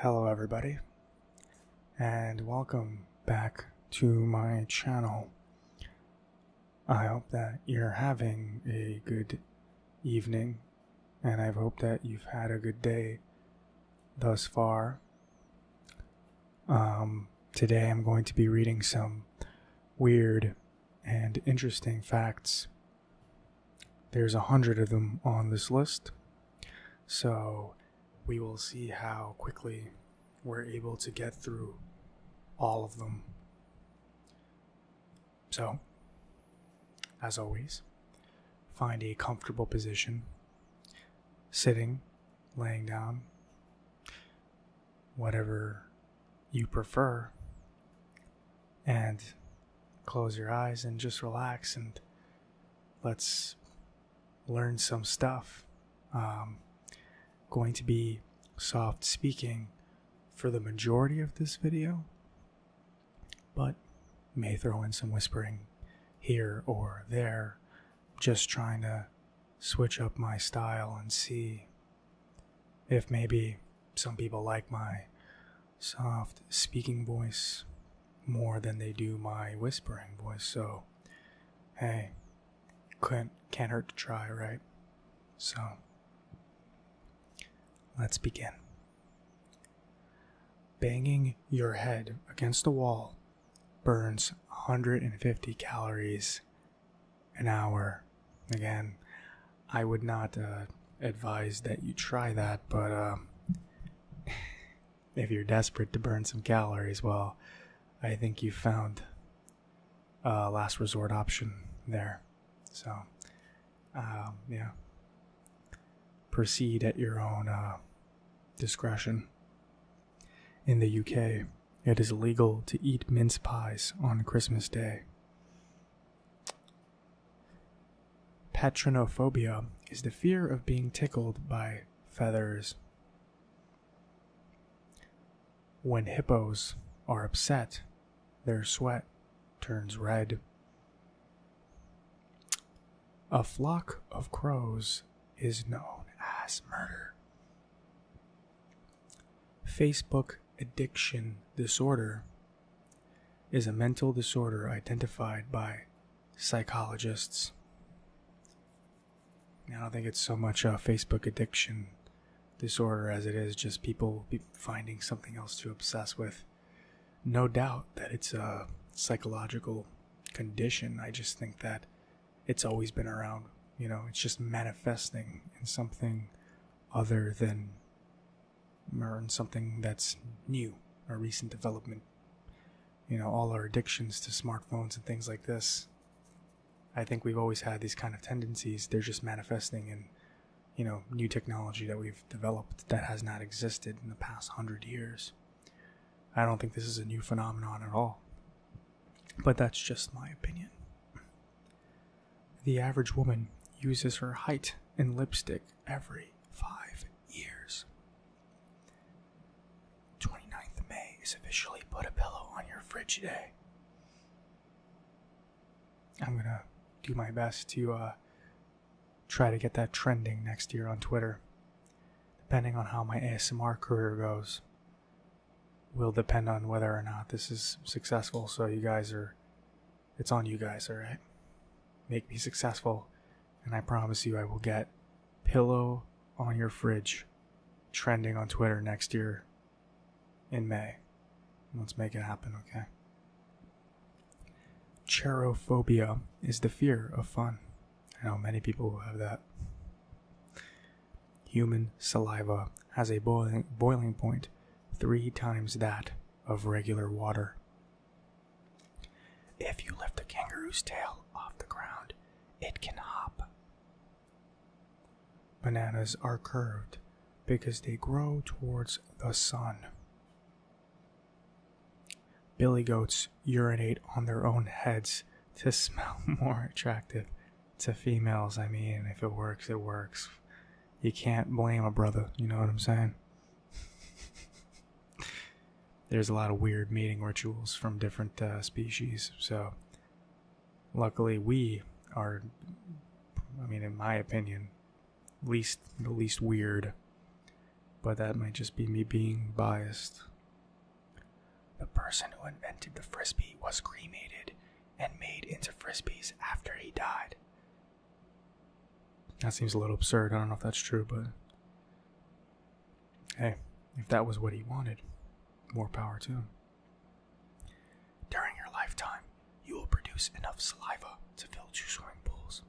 Hello everybody, and welcome back to my channel. I hope that you're having a good evening, and I hope that you've had a good day thus far. Today I'm going to be reading some weird and interesting facts. There's 100 of them on this list, so we will see how quickly we're able to get through all of them. So, as always, find a comfortable position, sitting, laying down, whatever you prefer, and close your eyes and just relax and let's learn some stuff. Going to be soft speaking for the majority of this video, but may throw in some whispering here or there, just trying to switch up my style and see if maybe some people like my soft speaking voice more than they do my whispering voice. So hey, can't hurt to try, right? So let's begin. Banging your head against a wall burns 150 calories an hour. Again, I would not advise that you try that, but if you're desperate to burn some calories, well, I think you found a last resort option there. So, yeah. Proceed at your own discretion. In the UK, it is illegal to eat mince pies on Christmas Day. Patronophobia is the fear of being tickled by feathers. When hippos are upset, their sweat turns red. A flock of crows is known as murder. Facebook addiction disorder is a mental disorder identified by psychologists. I don't think it's so much a Facebook addiction disorder as it is just people finding something else to obsess with. No doubt that it's a psychological condition. I just think that it's always been around. You know, it's just manifesting in something other than, or in something that's new, a recent development. You know, all our addictions to smartphones and things like this, I think we've always had these kind of tendencies. They're just manifesting in, you know, new technology that we've developed that has not existed in the past 100 years. I don't think this is a new phenomenon at all, but that's just my opinion. The average woman uses her height in lipstick every 5 years. 29th May is officially Put a Pillow on Your Fridge Day. I'm gonna do my best to try to get that trending next year on Twitter. Depending on how my ASMR career goes, will depend on whether or not this is successful. So it's on you guys, alright? Make me successful, and I promise you I will get pillow on your fridge trending on Twitter next year in May. Let's make it happen, okay? Cherophobia is the fear of fun. I know many people who have that. Human saliva has a boiling point 3 times that of regular water. If you lift a kangaroo's tail off the ground, it can hop. Bananas are curved because they grow towards the sun. Billy goats urinate on their own heads to smell more attractive to females. I mean, if it works, it works. You can't blame a brother, you know what I'm saying? There's a lot of weird mating rituals from different species, so luckily we are, I mean, in my opinion, the least weird but that might just be me being biased. The person who invented the frisbee was cremated and made into frisbees after he died. That seems a little absurd. I don't know if that's true, but hey, if that was what he wanted, more power to him. During your lifetime, you will produce enough saliva to fill 2 swimming pools.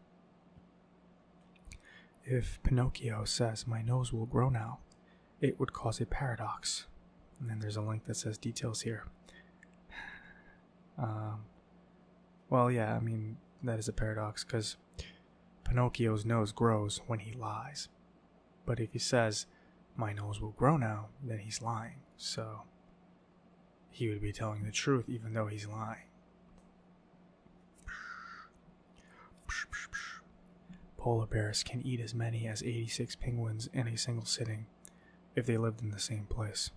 If Pinocchio says, "My nose will grow now," it would cause a paradox. And then there's a link that says details here. Well, yeah, I mean, that is a paradox, because Pinocchio's nose grows when he lies. But if he says, "My nose will grow now," then he's lying. So he would be telling the truth even though he's lying. Polar bears can eat as many as 86 penguins in a single sitting if they lived in the same place.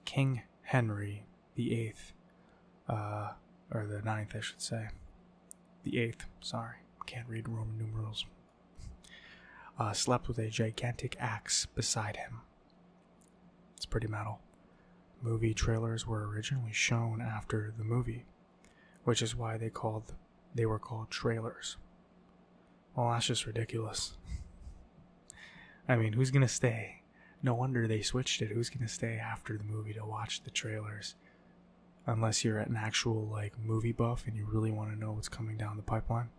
King Henry VIII, or the 9th I should say, the 8th, sorry, can't read Roman numerals, slept with a gigantic axe beside him. It's pretty metal. Movie trailers were originally shown after the movie, which is why they were called trailers. Well, that's just ridiculous. I mean, who's gonna stay? No wonder they switched it. Who's gonna stay after the movie to watch the trailers? Unless you're an actual, like, movie buff and you really want to know what's coming down the pipeline.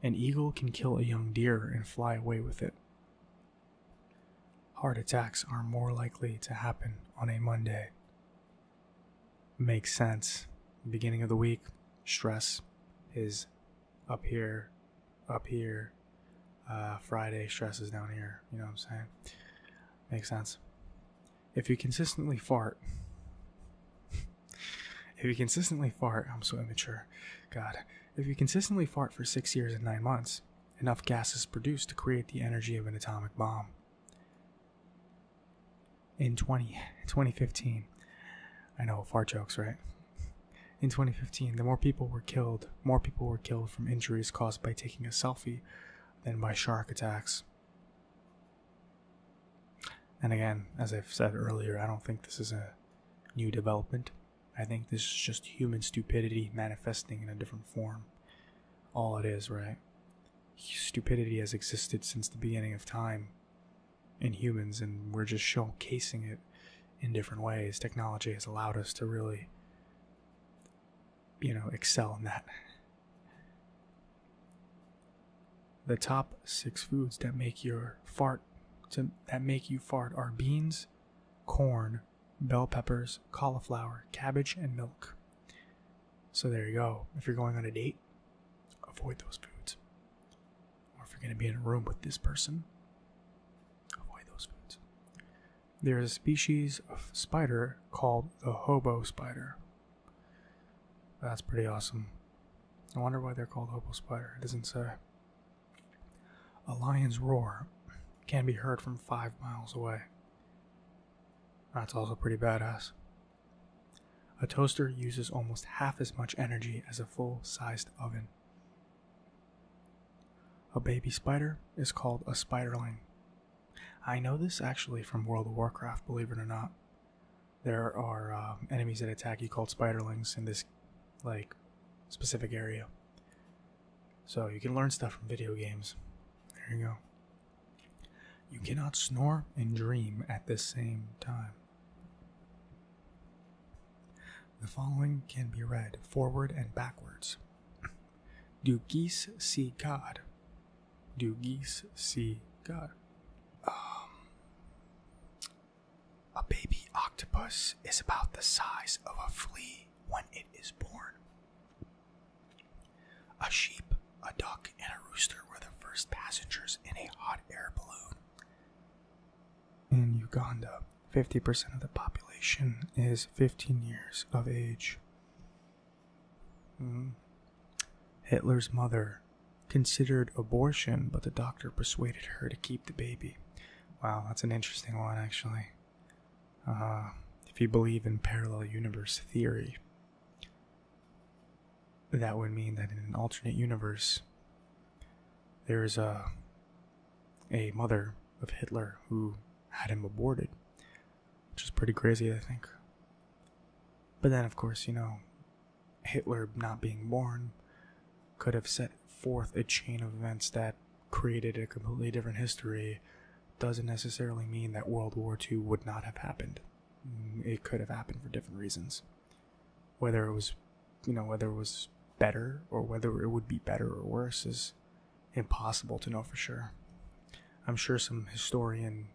An eagle can kill a young deer and fly away with it. Heart attacks are more likely to happen on a Monday. Makes sense. Beginning of the week, stress is up here. Friday, stress is down here. You know what I'm saying? Makes sense. If you consistently fart, I'm so immature. God. If you consistently fart for 6 years and 9 months, enough gas is produced to create the energy of an atomic bomb. In 2015, I know, fart jokes, right? In 2015, more people were killed from injuries caused by taking a selfie than by shark attacks. And again, as I've said earlier, I don't think this is a new development. I think this is just human stupidity manifesting in a different form. All it is, right? Stupidity has existed since the beginning of time in humans, and we're just showcasing it in different ways. Technology has allowed us to really, excel in that. The top 6 foods that make you fart are beans, corn, bell peppers, cauliflower, cabbage, and milk. So there you go. If you're going on a date, avoid those foods. Or if you're going to be in a room with this person, avoid those foods. There is a species of spider called the hobo spider. That's pretty awesome. I wonder why they're called hobo spider. It doesn't say. A lion's roar can be heard from 5 miles away. That's also pretty badass. A toaster uses almost half as much energy as a full-sized oven. A baby spider is called a spiderling. I know this actually from World of Warcraft, believe it or not. There are enemies that attack you called spiderlings in this, specific area. So you can learn stuff from video games. There you go. You cannot snore and dream at the same time. The following can be read forward and backwards. Do geese see God? Do geese see God? A baby octopus is about the size of a flea when it is born. A sheep, a duck, and a rooster were the first passengers in a hot air balloon. In Uganda, 50% of the population is 15 years of age. Hitler's mother considered abortion, but the doctor persuaded her to keep the baby. Wow, that's an interesting one, actually. If you believe in parallel universe theory, that would mean that in an alternate universe, there's a a mother of Hitler who had him aborted, which is pretty crazy, I think. But then, of course, Hitler not being born could have set forth a chain of events that created a completely different history. Doesn't necessarily mean that World War II would not have happened. It could have happened for different reasons. Whether it was better or whether it would be better or worse is impossible to know for sure. I'm sure some historian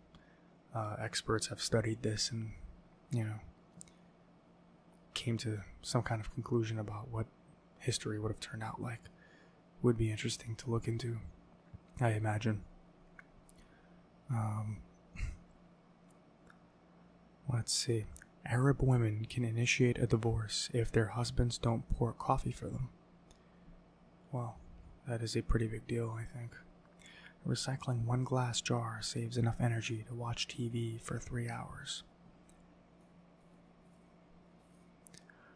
experts have studied this and, came to some kind of conclusion about what history would have turned out like. Would be interesting to look into, I imagine. Let's see. Arab women can initiate a divorce if their husbands don't pour coffee for them. Well, that is a pretty big deal, I think. Recycling one glass jar saves enough energy to watch TV for 3 hours.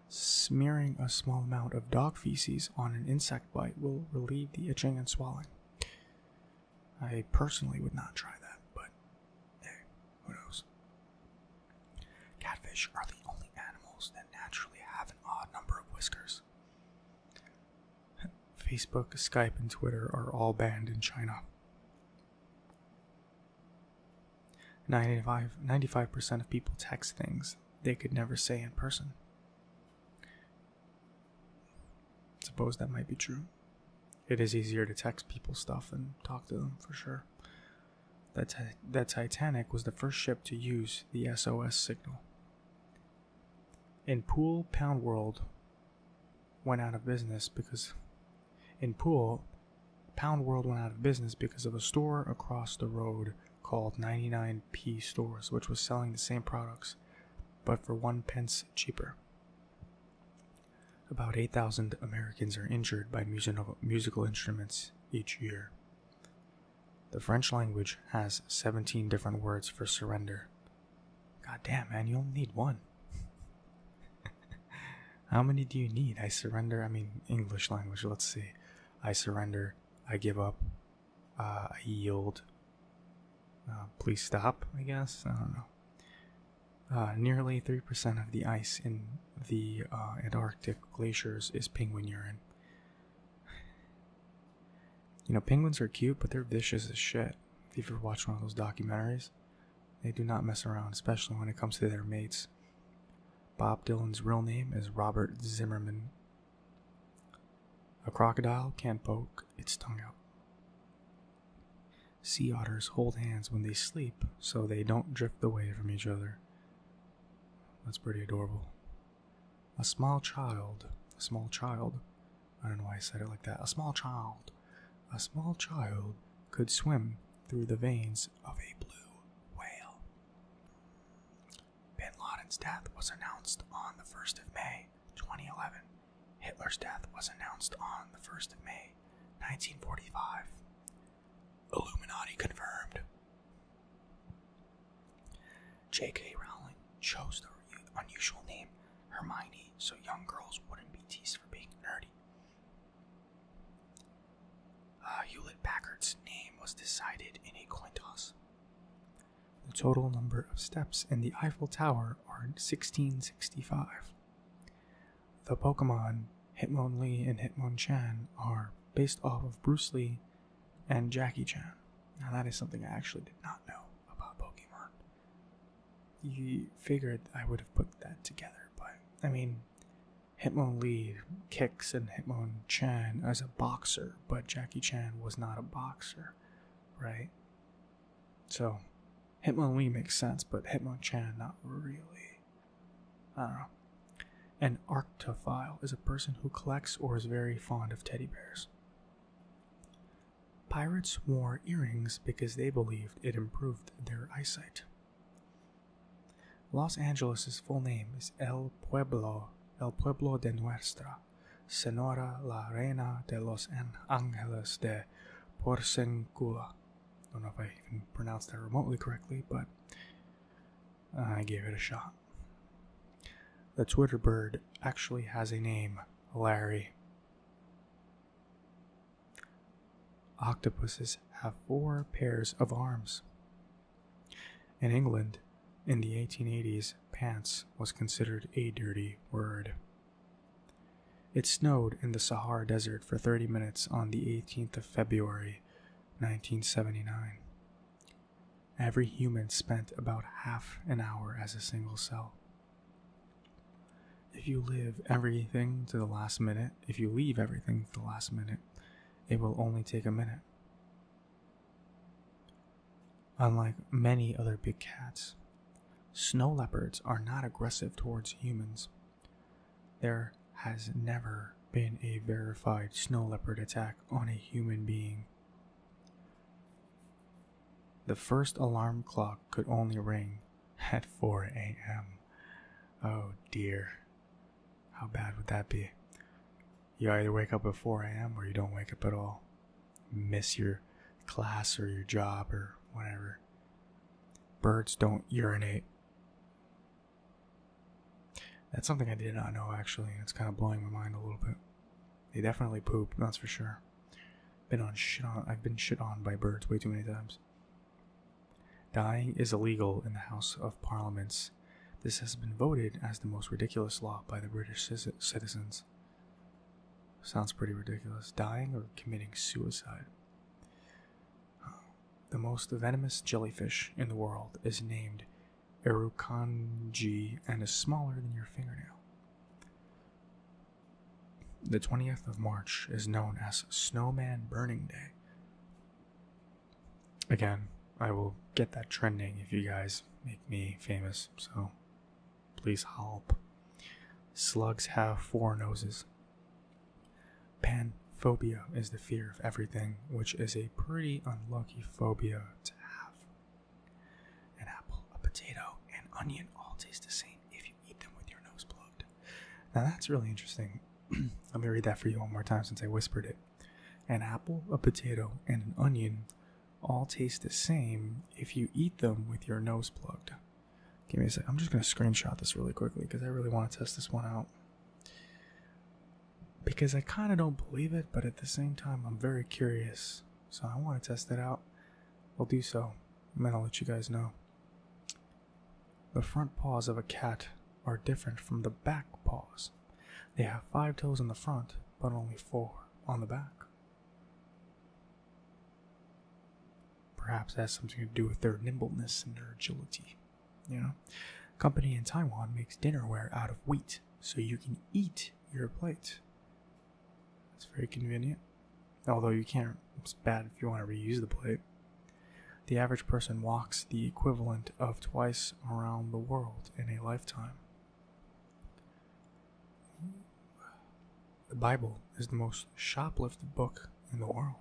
Smearing a small amount of dog feces on an insect bite will relieve the itching and swelling. I personally would not try that, but hey, who knows? Catfish are the only animals that naturally have an odd number of whiskers. Facebook, Skype, and Twitter are all banned in China. 95% of people text things they could never say in person. Suppose that might be true. It is easier to text people stuff than talk to them, for sure. The Titanic was the first ship to use the SOS signal. In Pool, Pound World went out of business because of a store across the road called 99p Stores, which was selling the same products, but for 1 pence cheaper. About 8,000 Americans are injured by musical instruments each year. The French language has 17 different words for surrender. God damn, man, you only need one. How many do you need? English language, let's see. I surrender, I give up, I yield, please stop, I guess? I don't know. Nearly 3% of the ice in the Antarctic glaciers is penguin urine. Penguins are cute, but they're vicious as shit. If you've ever watched one of those documentaries, they do not mess around, especially when it comes to their mates. Bob Dylan's real name is Robert Zimmerman. A crocodile can't poke its tongue out. Sea otters hold hands when they sleep so they don't drift away from each other. That's pretty adorable. A small child, I don't know why I said it like that. A small child could swim through the veins of a blue whale. Bin Laden's death was announced on the 1st of May, 2011. Hitler's death was announced on the 1st of May, 1945. Illuminati confirmed. J.K. Rowling chose the unusual name Hermione so young girls wouldn't be teased for being nerdy. Hewlett-Packard's name was decided in a coin toss. The total number of steps in the Eiffel Tower are 1665. The Pokemon Hitmonlee and Hitmonchan are based off of Bruce Lee and Jackie Chan. Now that is something I actually did not know about Pokemon. You figured I would have put that together, but Hitmonlee kicks and Hitmonchan as a boxer, but Jackie Chan was not a boxer, right? So Hitmonlee makes sense, but Hitmonchan not really. I don't know. An arctophile is a person who collects or is very fond of teddy bears. Pirates wore earrings because they believed it improved their eyesight. Los Angeles' full name is El Pueblo de Nuestra Senora la Reina de los Ángeles de Porciúncula. Don't know if I even pronounced that remotely correctly, but I gave it a shot. The Twitter bird actually has a name, Larry. Octopuses have 4 pairs of arms. In England, in the 1880s, pants was considered a dirty word. It snowed in the Sahara Desert for 30 minutes on the 18th of February, 1979. Every human spent about half an hour as a single cell. If you leave everything to the last minute, it will only take a minute. Unlike many other big cats, snow leopards are not aggressive towards humans. There has never been a verified snow leopard attack on a human being. The first alarm clock could only ring at 4 a.m. Oh dear. How bad would that be? You either wake up at 4 a.m. or you don't wake up at all. Miss your class or your job or whatever. Birds don't urinate. That's something I did not know, actually. It's kind of blowing my mind a little bit. They definitely poop, that's for sure. I've been shit on by birds way too many times. Dying is illegal in the House of Parliaments. This has been voted as the most ridiculous law by the British citizens. Sounds pretty ridiculous. Dying or committing suicide. The most venomous jellyfish in the world is named Irukandji and is smaller than your fingernail. The 20th of March is known as Snowman Burning Day. Again, I will get that trending if you guys make me famous, so please help. Slugs have 4 noses. Panphobia is the fear of everything, which is a pretty unlucky phobia to have. An apple, a potato, and onion all taste the same if you eat them with your nose plugged. Now that's really interesting. Let me read that for you one more time since I whispered it. An apple, a potato, and an onion all taste the same if you eat them with your nose plugged. Give me a sec. I'm just going to screenshot this really quickly because I really want to test this one out. Because I kind of don't believe it, but at the same time, I'm very curious. So I want to test it out. I'll do so, and then I'll let you guys know. The front paws of a cat are different from the back paws. They have 5 toes on the front, but only 4 on the back. Perhaps that has something to do with their nimbleness and their agility. Company in Taiwan makes dinnerware out of wheat, so you can eat your plate. It's very convenient. Although you can't, it's bad if you want to reuse the plate. The average person walks the equivalent of twice around the world in a lifetime. The Bible is the most shoplifted book in the world.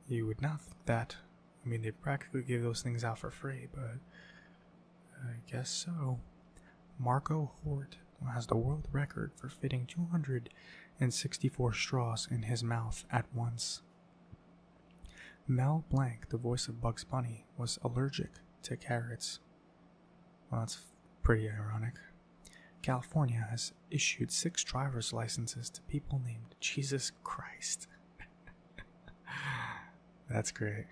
You would not think that. I mean, they practically give those things out for free, but I guess so. Marco Hort has the world record for fitting 264 straws in his mouth at once. Mel Blanc, the voice of Bugs Bunny, was allergic to carrots. Well, that's pretty ironic. California has issued 6 driver's licenses to people named Jesus Christ. That's great.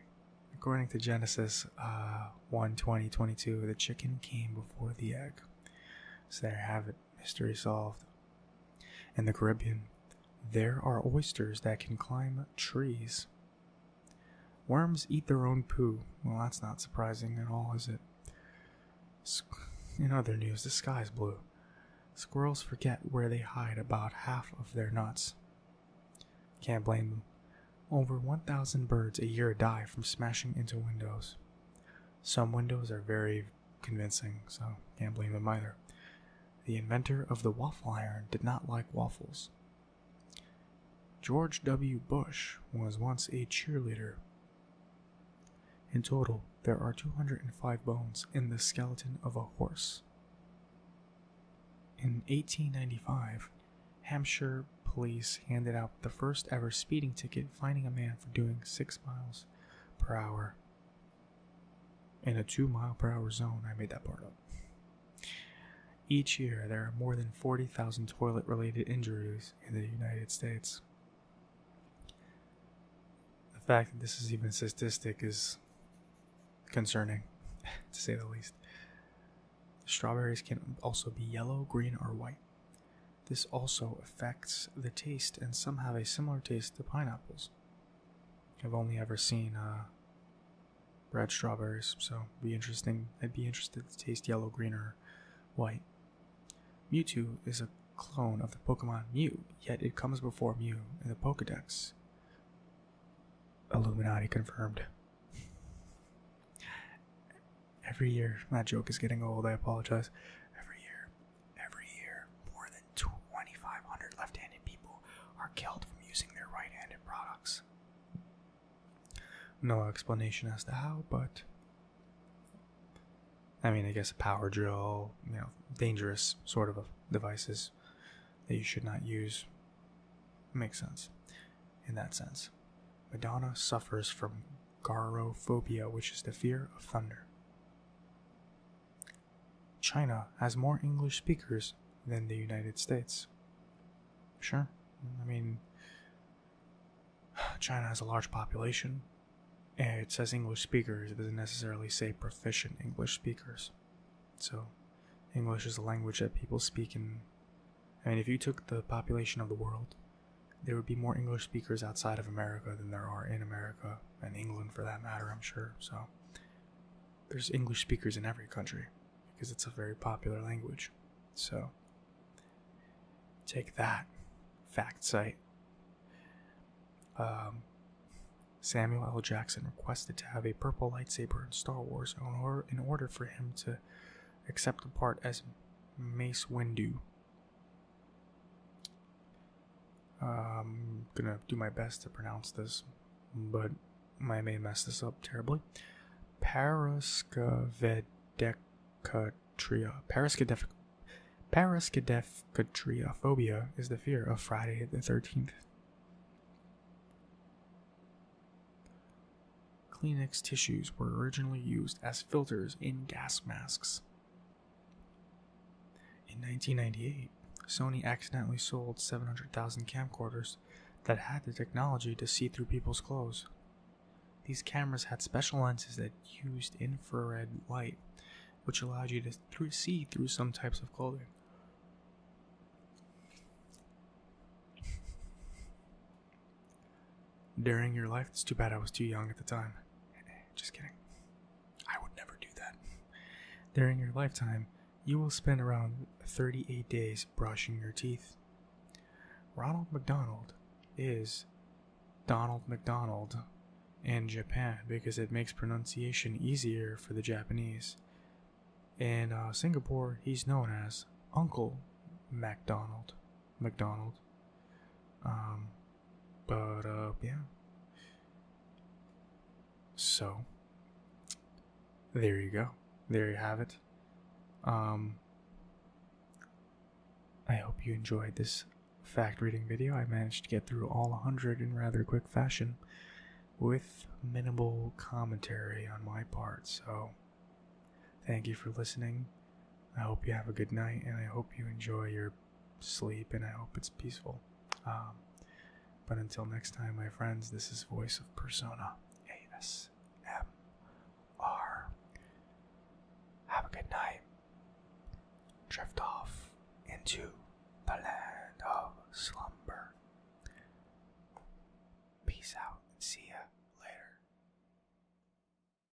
According to Genesis 1:20-22, the chicken came before the egg. So there you have it. Mystery solved. In the Caribbean, there are oysters that can climb trees. Worms eat their own poo. Well, that's not surprising at all, is it? In other news, the sky's blue. Squirrels forget where they hide about half of their nuts. Can't blame them. Over 1,000 birds a year die from smashing into windows. Some windows are very convincing, so can't blame them either. The inventor of the waffle iron did not like waffles. George W. Bush was once a cheerleader. In total, there are 205 bones in the skeleton of a horse. In 1895, Hampshire police handed out the first ever speeding ticket, finding a man for doing 6 miles per hour in a 2-mile-per-hour zone. I made that part up. Each year, there are more than 40,000 toilet-related injuries in the United States. The The fact that this is even statistic is concerning, to say the least. Strawberries can also be yellow, green, or white. This also affects the taste, and some have a similar taste to pineapples. I've only ever seen red strawberries, so I'd be interested to taste yellow, green, or white. Mewtwo is a clone of the Pokemon Mew, yet it comes before Mew in the Pokedex. Illuminati confirmed. Every year, that joke is getting old, I apologize. Every year, more than 2,500 left-handed people are killed from using their right-handed products. No explanation as to how, but I mean, I guess a power drill, dangerous sort of devices that you should not use. Makes sense in that sense. Madonna suffers from gyrophobia, which is the fear of thunder. China has more English speakers than the United States. Sure. I mean, China has a large population. And it says English speakers. It doesn't necessarily say proficient English speakers. So, English is a language that people speak in. I mean, if you took the population of the world, there would be more English speakers outside of America than there are in America, and England for that matter, I'm sure. So, there's English speakers in every country, because it's a very popular language. So, take that, fact site. Samuel L. Jackson requested to have a purple lightsaber in Star Wars in order for him to accept the part as Mace Windu. I'm gonna do my best to pronounce this, but I may mess this up terribly. Paraskevedecatria phobia is the fear of Friday the 13th. Kleenex tissues were originally used as filters in gas masks. In 1998, Sony accidentally sold 700,000 camcorders that had the technology to see through people's clothes. These cameras had special lenses that used infrared light, which allowed you to see through some types of clothing. During your life, it's too bad I was too young at the time. Just kidding. I would never do that. During your lifetime, you will spend around 38 days brushing your teeth. Ronald McDonald is Donald McDonald in Japan because it makes pronunciation easier for the Japanese. In Singapore, he's known as Uncle MacDonald. Yeah. So, there you go. There you have it. I hope you enjoyed this fact reading video. I managed to get through all 100 in rather quick fashion with minimal commentary on my part. So, thank you for listening. I hope you have a good night, and I hope you enjoy your sleep, and I hope it's peaceful. But until next time, my friends, this is Voice of Persona, ASMR. Have a good night. Drift off into